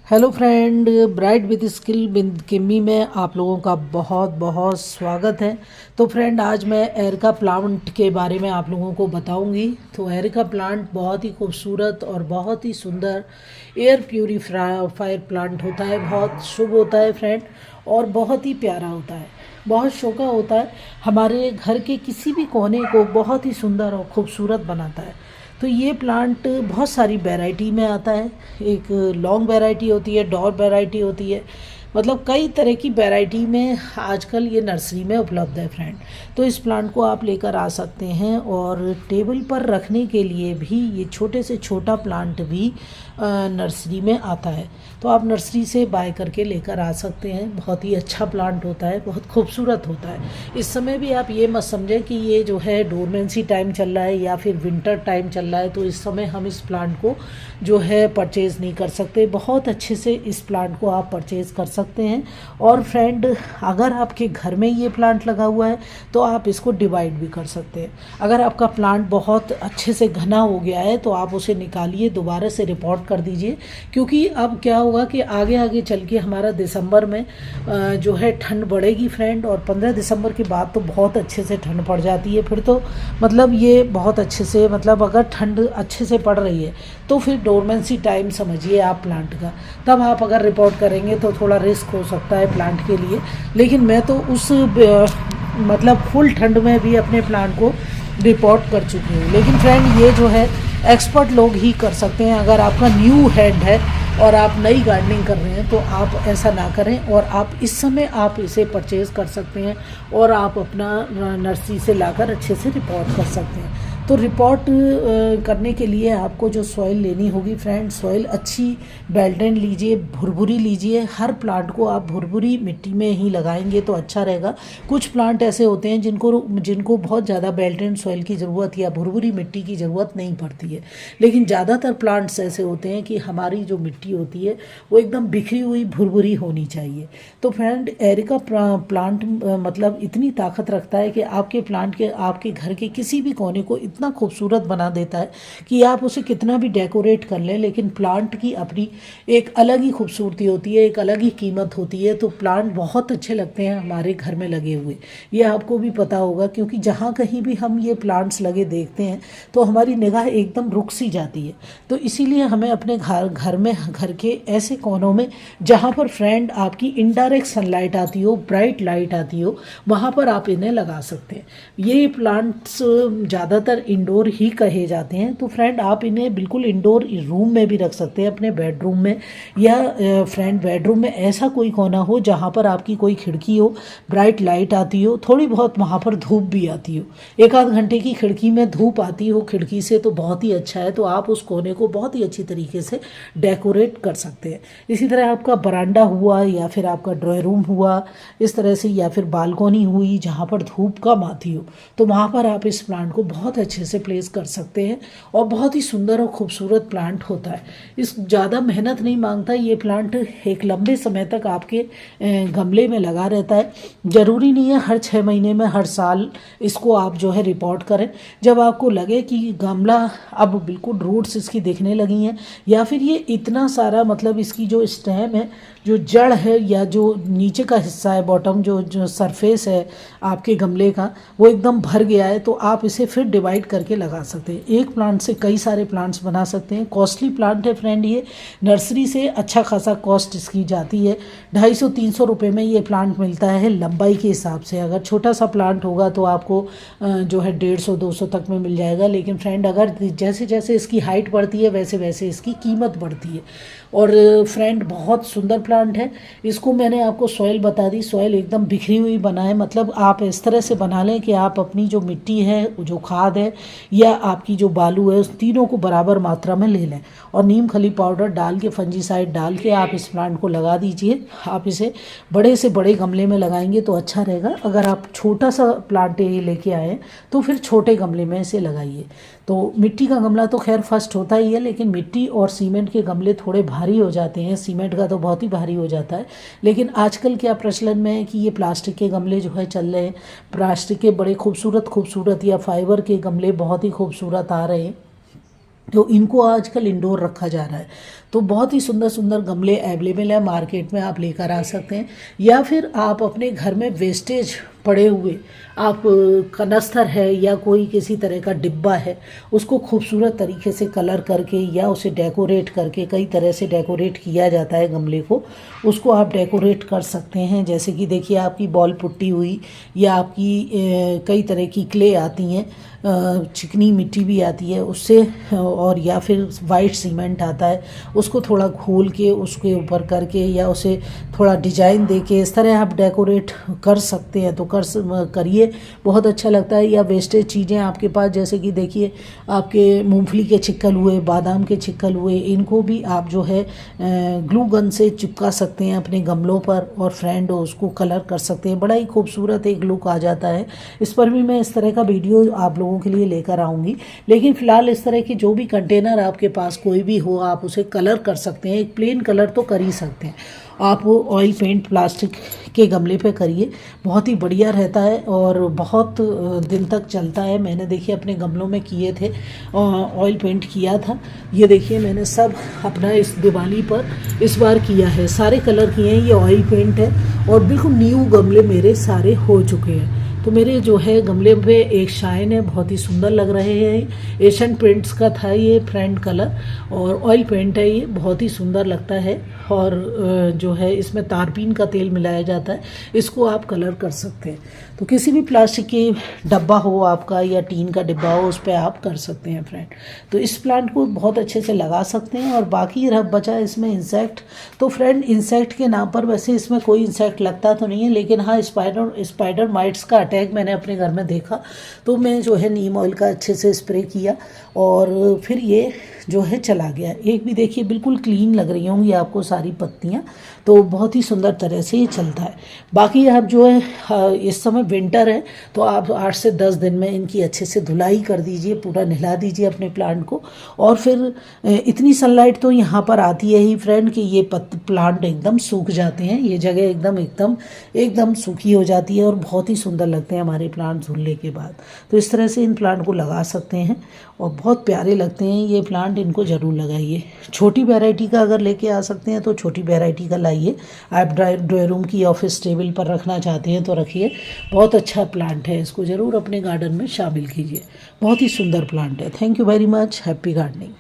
Hello friend, bright with skill with किमी में आप लोगों का बहुत बहुत स्वागत है। तो फ्रेंड, आज मैं एरिका प्लांट के बारे में आप लोगों को बताऊंगी। तो एरिका प्लांट बहुत ही खूबसूरत और बहुत ही सुंदर एयर प्यूरीफायर प्लांट होता है। बहुत शुभ होता है फ्रेंड, और बहुत ही प्यारा होता है, बहुत शोका होता है। हमारे घर के किसी भी कोने को बहुत ही सुंदर और खूबसूरत बनाता है। तो ये प्लांट बहुत सारी वैरायटी में आता है। एक लॉन्ग वैरायटी होती है, डॉर वैरायटी होती है, मतलब कई तरह की वैरायटी में आजकल ये नर्सरी में उपलब्ध है फ्रेंड। तो इस प्लांट को आप लेकर आ सकते हैं, और टेबल पर रखने के लिए भी ये छोटे से छोटा प्लांट भी नर्सरी में आता है। तो आप नर्सरी से बाय करके लेकर आ सकते हैं। बहुत ही अच्छा प्लांट होता है, बहुत खूबसूरत होता है। इस समय भी आप ये मत समझें कि ये जो है डोरमेंसी टाइम चल रहा है या फिर विंटर टाइम चल रहा है, तो इस समय हम इस प्लांट को जो है परचेज़ नहीं कर सकते। बहुत अच्छे से इस प्लांट को आप परचेज़ कर सकते हैं। और फ्रेंड, अगर आपके घर में ये प्लांट लगा हुआ है तो आप इसको डिवाइड भी कर सकते हैं। अगर आपका प्लांट बहुत अच्छे से घना हो गया है तो आप उसे निकालिए, दोबारा से रिपोर्ट कर दीजिए। क्योंकि अब क्या होगा कि आगे आगे चल के हमारा दिसंबर में जो है ठंड बढ़ेगी फ्रेंड, और 15 दिसंबर के बाद तो बहुत अच्छे से ठंड पड़ जाती है। फिर तो मतलब ये बहुत अच्छे से, मतलब अगर ठंड अच्छे से पड़ रही है तो फिर डोरमेंसी टाइम समझिए आप प्लांट का। तब आप अगर रिपोर्ट करेंगे तो थोड़ा रिस्क हो सकता है प्लांट के लिए। लेकिन मैं तो उस मतलब फुल ठंड में भी अपने प्लांट को रिपोर्ट कर चुकी हूँ। लेकिन फ्रेंड, ये जो है एक्सपर्ट लोग ही कर सकते हैं। अगर आपका न्यू हेड है और आप नई गार्डनिंग कर रहे हैं तो आप ऐसा ना करें, और आप इस समय आप इसे परचेज़ कर सकते हैं और आप अपना नर्सरी से लाकर अच्छे से रिपोर्ट कर सकते हैं। तो रिपोर्ट करने के लिए आपको जो सॉइल लेनी होगी फ्रेंड, सॉइल अच्छी बेल्टेन लीजिए, भुरभुरी लीजिए। हर प्लांट को आप भुरभुरी मिट्टी में ही लगाएंगे तो अच्छा रहेगा। कुछ प्लांट ऐसे होते हैं जिनको बहुत ज़्यादा बेल्टेन सॉइल की ज़रूरत या भुरभुरी मिट्टी की ज़रूरत नहीं पड़ती है। लेकिन ज़्यादातर प्लांट्स ऐसे होते हैं कि हमारी जो मिट्टी होती है वो एकदम बिखरी हुई भुरभुरी होनी चाहिए। तो फ्रेंड, एरिका प्लांट मतलब इतनी ताकत रखता है कि आपके प्लांट के, आपके घर के किसी भी कोने को इतना खूबसूरत बना देता है कि आप उसे कितना भी डेकोरेट कर लें, लेकिन प्लांट की अपनी एक अलग ही खूबसूरती होती है, एक अलग ही कीमत होती है। तो प्लांट बहुत अच्छे लगते हैं हमारे घर में लगे हुए, ये आपको भी पता होगा। क्योंकि जहाँ कहीं भी हम ये प्लांट्स लगे देखते हैं तो हमारी निगाह एकदम रुक सी जाती है। तो इसीलिए हमें अपने घर में, घर के ऐसे कोनों में जहाँ पर फ्रेंड आपकी इनडायरेक्ट सनलाइट आती हो, ब्राइट लाइट आती हो, वहाँ पर आप इन्हें लगा सकते हैं। ये प्लांट्स ज़्यादातर इंडोर ही कहे जाते हैं। तो फ्रेंड, आप इन्हें बिल्कुल इंडोर रूम में भी रख सकते हैं, अपने बेडरूम में, या फ्रेंड बेडरूम में ऐसा कोई कोना हो जहाँ पर आपकी कोई खिड़की हो, ब्राइट लाइट आती हो, थोड़ी बहुत वहाँ पर धूप भी आती हो। एक आध घंटे की खिड़की में धूप आती हो खिड़की से तो बहुत ही अच्छा है। तो आप उस कोने को बहुत ही अच्छी तरीके से डेकोरेट कर सकते हैं। इसी तरह आपका बरांडा हुआ या फिर आपका ड्राइंग रूम हुआ, इस तरह से, या फिर बालकोनी हुई जहाँ पर धूप कम आती हो, तो वहाँ पर आप इस प्लांट को बहुत अच्छे से प्लेस कर सकते हैं। और बहुत ही सुंदर और खूबसूरत प्लांट होता है। इस ज़्यादा मेहनत नहीं मांगता ये प्लांट, एक लंबे समय तक आपके गमले में लगा रहता है। ज़रूरी नहीं है हर 6 महीने में, हर साल इसको आप जो है रिपोर्ट करें। जब आपको लगे कि गमला अब बिल्कुल रूट्स इसकी दिखने लगी हैं, या फिर ये इतना सारा, मतलब इसकी जो स्टेम है, जो जड़ है, या जो नीचे का हिस्सा है, बॉटम जो सरफेस है आपके गमले का, वो एकदम भर गया है, तो आप इसे फिर डिवाइड करके लगा सकते हैं। एक प्लांट से कई सारे प्लांट्स बना सकते हैं। कॉस्टली प्लांट है फ्रेंड, ये नर्सरी से अच्छा खासा कॉस्ट इसकी जाती है। 250-300 रुपये में ये प्लांट मिलता है लंबाई के हिसाब से। अगर छोटा सा प्लांट होगा तो आपको जो है 150-200 तक में मिल जाएगा। लेकिन फ्रेंड, अगर जैसे जैसे इसकी हाइट बढ़ती है वैसे वैसे इसकी कीमत बढ़ती है। और फ्रेंड, बहुत सुंदर प्लांट है। इसको मैंने आपको सॉइल बता दी, सॉइल एकदम बिखरी हुई बनाए, मतलब आप इस तरह से बना लें कि आप अपनी जो मिट्टी है, जो खाद है, या आपकी जो बालू है, उस तीनों को बराबर मात्रा में ले लें, और नीम खली पाउडर डाल के, फंजीसाइड डाल के आप इस प्लांट को लगा दीजिए। आप इसे बड़े से बड़े गमले में लगाएंगे तो अच्छा रहेगा। अगर आप छोटा सा प्लांट ये लेके आए तो फिर छोटे गमले में इसे लगाइए। तो मिट्टी का गमला तो खैर फर्स्ट होता ही है, लेकिन मिट्टी और सीमेंट के गमले थोड़े भारी हो जाते हैं। सीमेंट का तो बहुत ही भारी हो जाता है। लेकिन आजकल क्या प्रचलन में है कि ये प्लास्टिक के गमले जो है चल रहे हैं, प्लास्टिक के बड़े खूबसूरत खूबसूरत या फाइबर के गमले बहुत ही खूबसूरत आ रहे हैं। तो इनको आजकल इंडोर रखा जा रहा है। तो बहुत ही सुंदर सुंदर गमले अवेलेबल है मार्केट में, आप लेकर आ सकते हैं। या फिर आप अपने घर में वेस्टेज पड़े हुए, आप कनस्तर है या कोई किसी तरह का डिब्बा है, उसको खूबसूरत तरीके से कलर करके या उसे डेकोरेट करके, कई तरह से डेकोरेट किया जाता है गमले को, उसको आप डेकोरेट कर सकते हैं। जैसे कि देखिए आपकी बॉल पुट्टी हुई, या आपकी कई तरह की क्ले आती हैं, चिकनी मिट्टी भी आती है उससे, और या फिर वाइट सीमेंट आता है, उसको थोड़ा घोल के उसके ऊपर करके या उसे थोड़ा डिजाइन दे के इस तरह आप डेकोरेट कर सकते हैं। तो करिए, बहुत अच्छा लगता है। या वेस्टेज चीज़ें आपके पास, जैसे कि देखिए आपके मूंगफली के छिक्कल हुए, बादाम के छिक्कल हुए, इनको भी आप जो है ग्लू गन से चिपका सकते हैं अपने गमलों पर, और फ्रेंड उसको कलर कर सकते हैं। बड़ा ही खूबसूरत एक लुक आ जाता है। इस पर भी मैं इस तरह का वीडियो आप लोगों के लिए लेकर आऊँगी। लेकिन फ़िलहाल इस तरह की जो भी कंटेनर आपके पास कोई भी हो, आप उसे कलर कर सकते हैं। एक प्लेन कलर तो कर ही सकते हैं आप, ऑयल पेंट प्लास्टिक के गमले पे करिए, बहुत ही बढ़िया रहता है और बहुत दिन तक चलता है। मैंने देखिए अपने गमलों में किए थे, ऑयल पेंट किया था। ये देखिए मैंने सब अपना इस दिवाली पर इस बार किया है, सारे कलर किए हैं। ये ऑयल पेंट है और बिल्कुल न्यू गमले मेरे सारे हो चुके हैं। तो मेरे जो है गमले पे एक शाइन है, बहुत ही सुंदर लग रहे हैं। एशियन पेंट्स का था ये फ्रेंड कलर, और ऑयल पेंट है ये, बहुत ही सुंदर लगता है। और जो है इसमें तारपीन का तेल मिलाया जाता है, इसको आप कलर कर सकते हैं। तो किसी भी प्लास्टिक की डब्बा हो आपका या टीन का डिब्बा हो, उस पर आप कर सकते हैं फ्रेंड। तो इस प्लांट को बहुत अच्छे से लगा सकते हैं। और बाकी रह बचा इसमें इंसेक्ट, तो फ्रेंड इंसेक्ट के नाम पर वैसे इसमें कोई इंसेक्ट लगता तो नहीं है, लेकिन हाँ स्पाइडर माइट्स का अटैक मैंने अपने घर में देखा। तो मैं जो है नीम ऑयल का अच्छे से स्प्रे किया और फिर ये जो है चला गया। एक भी देखिए बिल्कुल क्लीन लग रही होंगी आपको सारी पत्तियाँ, तो बहुत ही सुंदर तरह से ये चलता है। बाकी आप जो है इस समय विंटर है, तो आप 8 से 10 दिन में इनकी अच्छे से धुलाई कर दीजिए, पूरा नहला दीजिए अपने प्लांट को। और फिर इतनी सनलाइट तो यहाँ पर आती है ही फ्रेंड कि ये प्लांट एकदम सूख जाते हैं, ये जगह एकदम सूखी हो जाती है और बहुत ही सुंदर लगते हैं हमारे प्लांट धुलने के बाद। तो इस तरह से इन प्लांट को लगा सकते हैं और बहुत प्यारे लगते हैं ये प्लांट, इनको ज़रूर लगाइए। छोटी वैरायटी का अगर लेके आ सकते हैं तो छोटी वैरायटी का लाइए। आप ड्राई रूम की ऑफिस टेबल पर रखना चाहते हैं तो रखिए, बहुत अच्छा प्लांट है, इसको ज़रूर अपने गार्डन में शामिल कीजिए। बहुत ही सुंदर प्लांट है। Thank you very much, happy gardening.